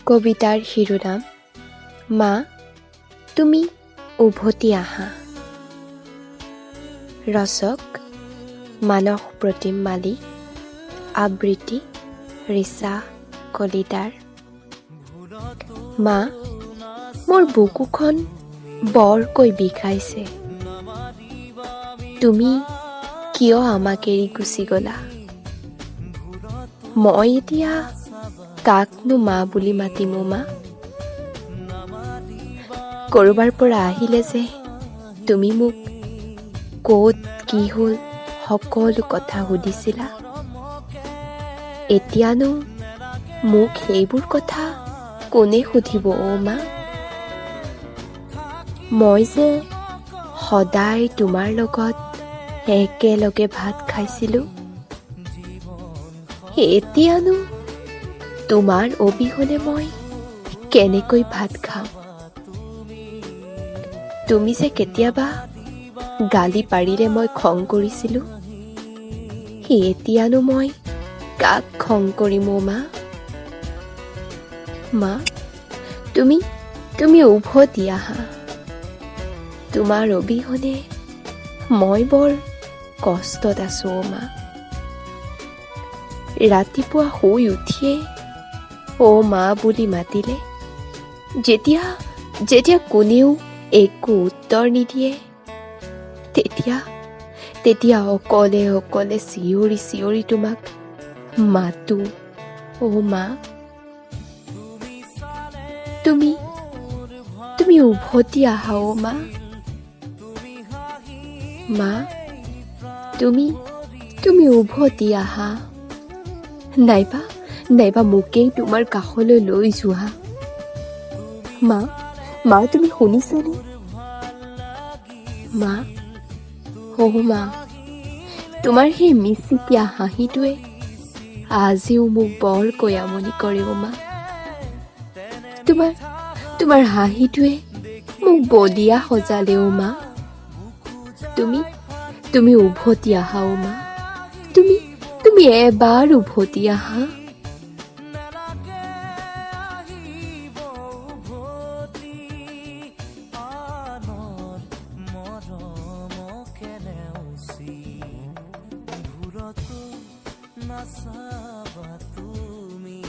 কবিতাৰ শিৰোনাম মা তুমি উভতি আহা। ৰচক মানস প্ৰতিম মালিক, আবৃত্তি ৰিচা কলিতাৰ। মা মোৰ বুকুখন বৰকৈ বিষাইছে, তুমি কিয় আমাক এৰি গুচি গলা? মই এতিয়া কাকনো মা বুলি মাতিম মা? কৰবাৰ পৰা আহিলে যে তুমি মোক ক'ত কি হ'ল সকলো কথা সুধিছিলা, এতিয়ানো মোক সেইবোৰ কথা কোনে সুধিব মা? মই যে সদায় তোমাৰ লগত একেলগে ভাত খাইছিলো, এতিয়ানো তোমাৰ অবিহনে মই কেনেকৈ ভাত খাম? তুমি যে কেতিয়াবা গালি পাৰিলে মই খং কৰিছিলো, এতিয়ানো মই কাক খং কৰিম মা? মা তুমি উভতি আহা। তোমাৰ অবিহনে মই বৰ কষ্টত আছো মা। ৰাতিপুৱা শুই উঠিয়ে মা বুলি মাতিলে যেতিয়া কোনেও একো উত্তৰ নিদিয়ে, তেতিয়া অকলে অকলে চিঞৰি চিঞৰি তোমাক মাতো মা। তুমি উভতি আহা মা। মা তুমি উভতি আহা, নাইবা মোকেই তোমাৰ কাষলৈ লৈ যোৱা। মা তুমি শুনিছানে? মা মা তোমাৰ সেই মিচিকীয়া হাঁহিটোৱে আজিও মোক বৰকৈ আমনি কৰে মা। তোমাৰ হাঁহিটোৱে মোক বলিয়া সজালে মা। তুমি উভতি আহা মা। তুমি এবাৰ উভতি আহা।